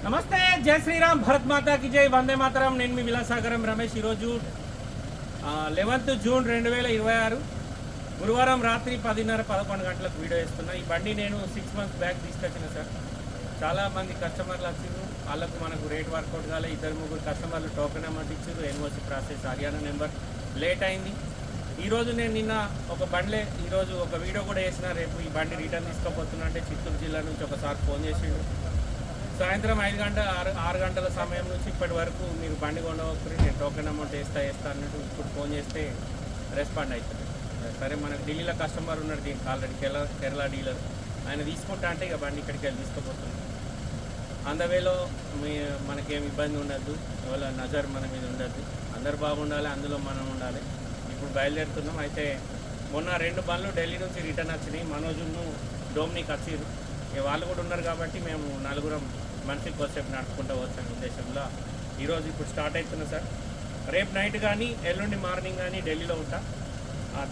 నమస్తే, జై శ్రీరామ్, భరత్ మాతా కి జై, వందే మాతరం. నేను మీ విలాసాగరం రమేష్. ఈరోజు 11 జూన్ 2026 గురువారం రాత్రి 10:30-11 గంటలకు వీడియో వేస్తున్నా. ఈ బండి నేను 6 మంత్స్ బ్యాక్ తీసుకొచ్చిన సార్. చాలామంది కస్టమర్లు వచ్చారు, వాళ్ళకు మనకు రేట్ వర్కౌట్ కాలే. 2-3 కస్టమర్లు టోకెన్ అమౌంట్ ఇచ్చారు. NOC process Haryana number late అయింది. ఈరోజు నేను నిన్న ఒక బండ్లే ఈరోజు ఒక వీడియో కూడా వేసిన. రేపు ఈ బండి రిటర్న్ తీసుకోబోతున్నా అంటే చిత్తూరు జిల్లా నుంచి ఒకసారి ఫోన్ చేసిండు. సాయంత్రం 6 గంటల సమయం నుంచి ఇప్పటి వరకు మీరు బండి కొనవచ్చుని, నేను టోకెన్ అమౌంట్ వేస్తా అన్నట్టు ఇప్పుడు ఫోన్ చేస్తే రెస్పాండ్ అవుతుంది. సరే, మనకు ఢిల్లీలో కస్టమర్ ఉన్నాడు దీనికి ఆల్రెడీ, కేరళ డీలర్. ఆయన తీసుకుంటా అంటే ఇక బండి ఇక్కడికి వెళ్ళి తీసుకుపోతున్నాం. అందవేలో మనకేం ఇబ్బంది ఉండద్దు, ఇవాళ నజర్ మన మీద ఉండద్దు. అందరు బాగుండాలి, అందులో మనం ఉండాలి. ఇప్పుడు బయలుదేరుతున్నాం. అయితే మొన్న 2 బండ్లు ఢిల్లీ నుంచి రిటర్న్ వచ్చినాయి. మనోజును డోమ్నికి వచ్చిర్రు. ఇక వాళ్ళు కూడా ఉన్నారు కాబట్టి మేము నలుగురం మనిషికి కొద్దిసేపు నడుపుకుంటూ వచ్చాను ఉద్దేశంలో ఈరోజు ఇప్పుడు స్టార్ట్ అవుతున్నా సార్. రేపు నైట్ కానీ ఎల్లుండి మార్నింగ్ కానీ ఢిల్లీలో ఉంటా.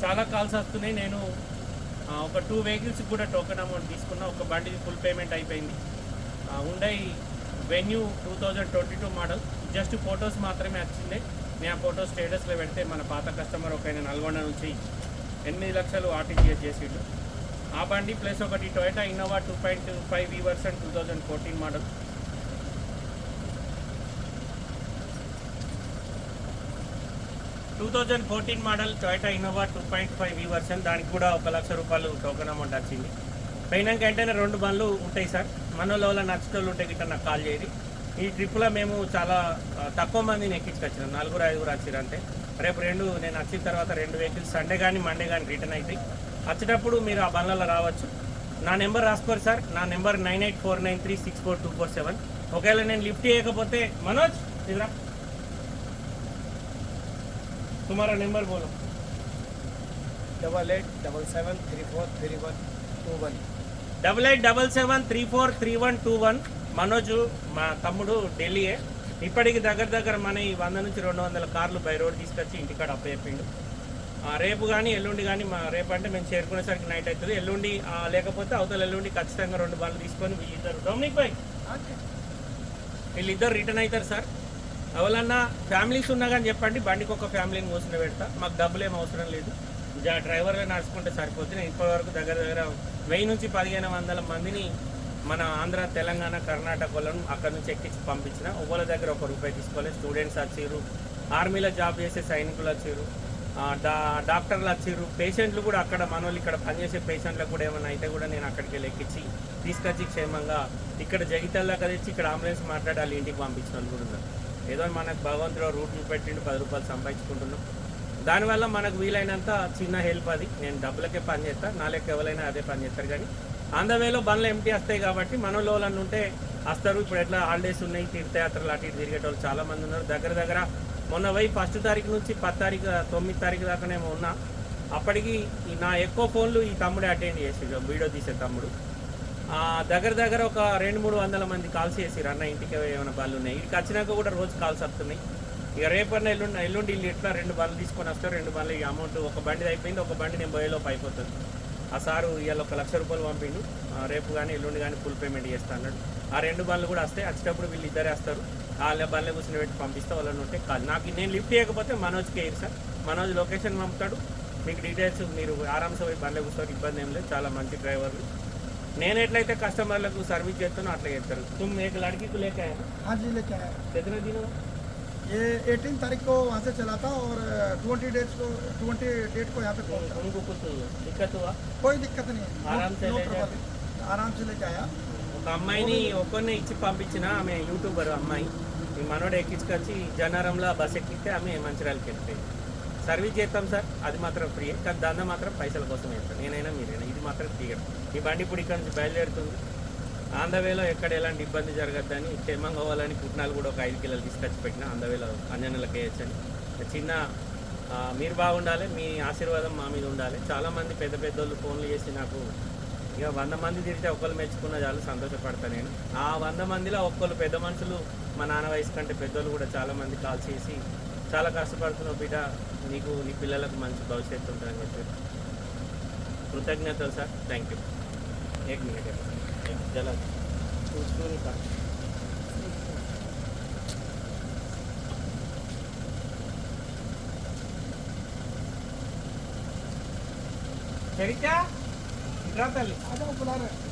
చాలా కాల్స్ వస్తున్నాయి. నేను ఒక 2 వెహికల్స్ కూడా టోకెన్ అమౌంట్ తీసుకున్నా. ఒక బండికి ఫుల్ పేమెంట్ అయిపోయింది. ఉండే వెన్యూ 2022 మోడల్. జస్ట్ ఫొటోస్ మాత్రమే వచ్చింది. నేను ఆ ఫోటో స్టేటస్లో పెడితే మన పాత కస్టమర్ ఒక ఆయన నల్గొండ నుంచి 8 లక్షలు ఆర్టీజీఎస్ చేసిండు. ఆ బండి ప్లస్ ఒకటి Toyota Innova 2.5 V version 2014 model. Toyota Innova 2.5 V version. దానికి కూడా 1 లక్ష రూపాయలు టోకెన్ అమౌంట్ వచ్చింది. పోయినాక వెంటనే 2 బండ్లు ఉంటాయి సార్. మనలో నచ్చేటోళ్ళు ఉంటే గిట్ట నాకు కాల్ చేయండి. ఈ ట్రిప్లో మేము చాలా తక్కువ మందిని ఎక్కించుకొచ్చినాం. 4-5 వచ్చారు అంతే. రేపు నేను వచ్చిన తర్వాత 2 వెహికల్స్ సండే కానీ మండే కానీ రిటర్న్ అవుతాయి. వచ్చేటప్పుడు మీరు ఆ బండ్లలో రావచ్చు. నా నెంబర్ రాసుకోరు సార్. నా నెంబర్ 9849364247. ఒకవేళ నేను లిఫ్ట్ చేయకపోతే మనోజ్ ఇదిరా तुम्हारा నెంబర్ బోలో. 8877343121 8877343121. మనోజ్ మా తమ్ముడు ఢిల్లీయే. ఇప్పటికి దగ్గర మన ఈ 100 నుంచి 200 కార్లు బై రోడ్ తీసుకొచ్చి ఇంటికాడ అప్పచెప్పిండు. రేపు కానీ ఎల్లుండి కానీ రేపు అంటే మేము చేరుకునేసరికి నైట్ అవుతుంది. ఎల్లుండి లేకపోతే అవతల ఎల్లుండి ఖచ్చితంగా 2 బండ్లు తీసుకొని వీళ్ళిద్దరు డొమినిక్ భాయ్ వీళ్ళిద్దరు రిటర్న్ అవుతారు సార్. ఎవరన్నా ఫ్యామిలీస్ ఉన్నా కానీ చెప్పండి, బండికి ఒక ఫ్యామిలీని కూర్చుని పెడతా. మాకు డబ్బులు ఏం అవసరం లేదు, డ్రైవర్గా నడుచుకుంటే సరిపోతుంది. నేను ఇప్పటివరకు దగ్గర 1000 నుంచి 1500 మందిని మన ఆంధ్ర, తెలంగాణ, కర్ణాటక వాళ్ళను అక్కడ నుంచి ఎక్కించి పంపించిన. ఒవ్వల దగ్గర ₹1 తీసుకోలేదు. స్టూడెంట్స్ వచ్చారు, ఆర్మీలో జాబ్ చేసే సైనికులు వచ్చారు, డాక్టర్లు వచ్చారు, పేషెంట్లు కూడా అక్కడ మనోళ్ళు ఇక్కడ పనిచేసే పేషెంట్లకు కూడా ఏమైనా అయితే కూడా నేను అక్కడికి వెళ్ళి ఎక్కించి తీసుకొచ్చి క్షేమంగా ఇక్కడ జగిత్యాల దాకా తెచ్చి ఇక్కడ అంబులెన్స్ మాట్లాడి వాళ్ళ ఇంటికి పంపించిన వాళ్ళు కూడా ఉన్నారు. ఏదో మనకు భగవంతుడు రూట్లు పెట్టిండు, ₹10 సంపాదించుకుంటున్నాం. దానివల్ల మనకు వీలైనంత చిన్న హెల్ప్ అది. నేను డబ్బులకే పని చేస్తాను, నా లెక్క ఎవరైనా అదే పని చేస్తారు. కానీ అందవేలో బండ్లు ఎంటీ వస్తాయి కాబట్టి మనోళ్ళని ఉంటే వస్తారు. ఇప్పుడు ఎట్లా హాలిడేస్ ఉన్నాయి, తీర్థయాత్రలు అటు ఇటు తిరిగేటోళ్ళు చాలామంది ఉన్నారు. దగ్గర మొన్న 1 తారీఖు నుంచి 9 తారీఖు దాకానేమో ఉన్నా. అప్పటికి నా ఎక్కువ ఫోన్లు ఈ తమ్ముడే అటెండ్ చేసేది, వీడియో తీసే తమ్ముడు. దగ్గర ఒక 200-300 మంది కాల్స్ చేసిరు. అన్న ఇంటికి ఏమైనా బండ్లు ఉన్నాయి. ఇక్కడికి వచ్చినాక కూడా రోజు కాల్స్ వస్తున్నాయి. ఇక రేపన్నా ఎల్లుండి వీళ్ళు ఎట్లా 2 బండ్లు తీసుకొని వస్తారు. 2 బండ్లు ఈ అమౌంట్ ఒక బండి అయిపోయింది, ఒక బండి నేను పోయేలోపు అయిపోతుంది. ఆ సారు ఇవాళ ₹1 లక్ష పంపిండు. రేపు కానీ ఎల్లుండి కానీ ఫుల్ పేమెంట్ చేస్తా అన్నాడు. ఆ 2 బండ్లు కూడా వస్తాయి. వచ్చేటప్పుడు వీళ్ళు ఇద్దరే వస్తారు. వాళ్ళ బండ్లే కూర్చొని పెట్టి పంపిస్తే వాళ్ళని ఉంటే కాదు. నాకు నేను లిఫ్ట్ చేయకపోతే మనోజ్కి వేయరు సార్. మనోజ్ లొకేషన్ పంపుతాడు, మీకు డీటెయిల్స్ మీరు ఆరామ్సే పోయి బండ్లే కూర్చోరు, ఇబ్బంది ఏం లేదు. చాలా మంచి డ్రైవర్లు. నేను ఎట్లయితే కస్టమర్లకు సర్వీస్ చేస్తానో అట్లా చేస్తారు. तुम एक लड़की को लेके आए ना? हाँ जी, लेके आया। कितने दिन हुआ? ये 18 तारीख को वहाँ से चला था और 20 डेट को यहाँ पे पहुँचा। उनको कुछ दिक्कत हुआ? कोई दिक्कत नहीं है, आराम से ले गए? आराम से लेके आया। ఒక అమ్మాయిని ఒక్కరిని ఇచ్చి పంపించిన. ఆమె యూట్యూబర్ అమ్మాయి. ఈ మనోడు ఎక్కించుకొచ్చి జనారంలో బస్ ఎక్కిస్తే ఆమె మంచిర్యాలకి వెళ్తాయి. సర్వీస్ చేస్తాం సార్, అది మాత్రం ఫ్రీ. కానీ దందా మాత్రం పైసల కోసం వేస్తాం. నేనైనా మీరైనా, ఇది మాత్రం ఫ్రీ. ఈ బండి ఇప్పుడు ఇక్కడ నుంచి బయలుదేరుతుంది. ఆంధ్రవేలో ఎక్కడ ఎలాంటి ఇబ్బంది జరగద్దని, క్షేమంగా అవ్వాలని పుట్నాలు కూడా ఒక 5 కిలోలు తీసుకొచ్చి పెట్టిన. ఆంధ్రవేలో అంజనలకు వేయచ్చని చిన్న మీరు బాగుండాలి, మీ ఆశీర్వాదం మా మీద ఉండాలి. చాలామంది పెద్దోళ్ళు ఫోన్లు చేసి నాకు ఇక 100 మంది తిరిగితే ఒకళ్ళు మెచ్చుకున్న చాలు సంతోషపడతా నేను. ఆ 100 మందిలో ఒక్కళ్ళు పెద్ద మనుషులు, మా నాన్న వయసు కంటే పెద్దోళ్ళు కూడా చాలామంది కాల్ చేసి చాలా కష్టపడుతున్నావు బిడ్డ, నీకు నీ పిల్లలకు మంచి భవిష్యత్తు ఉంటుందని చెప్పి కృతజ్ఞతలు సార్. Thank you. 1 मिनट जला చరిత్ర ఇట్రా తల్లి आ जाओ बुला रहे हैं।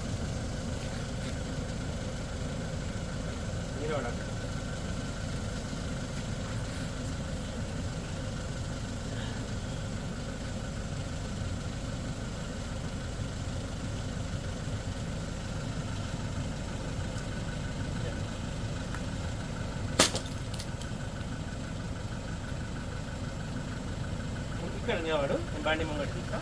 మీరు కూడా. ఇక్కడ నిలబడు నేను బండి ముంగట తీస్తా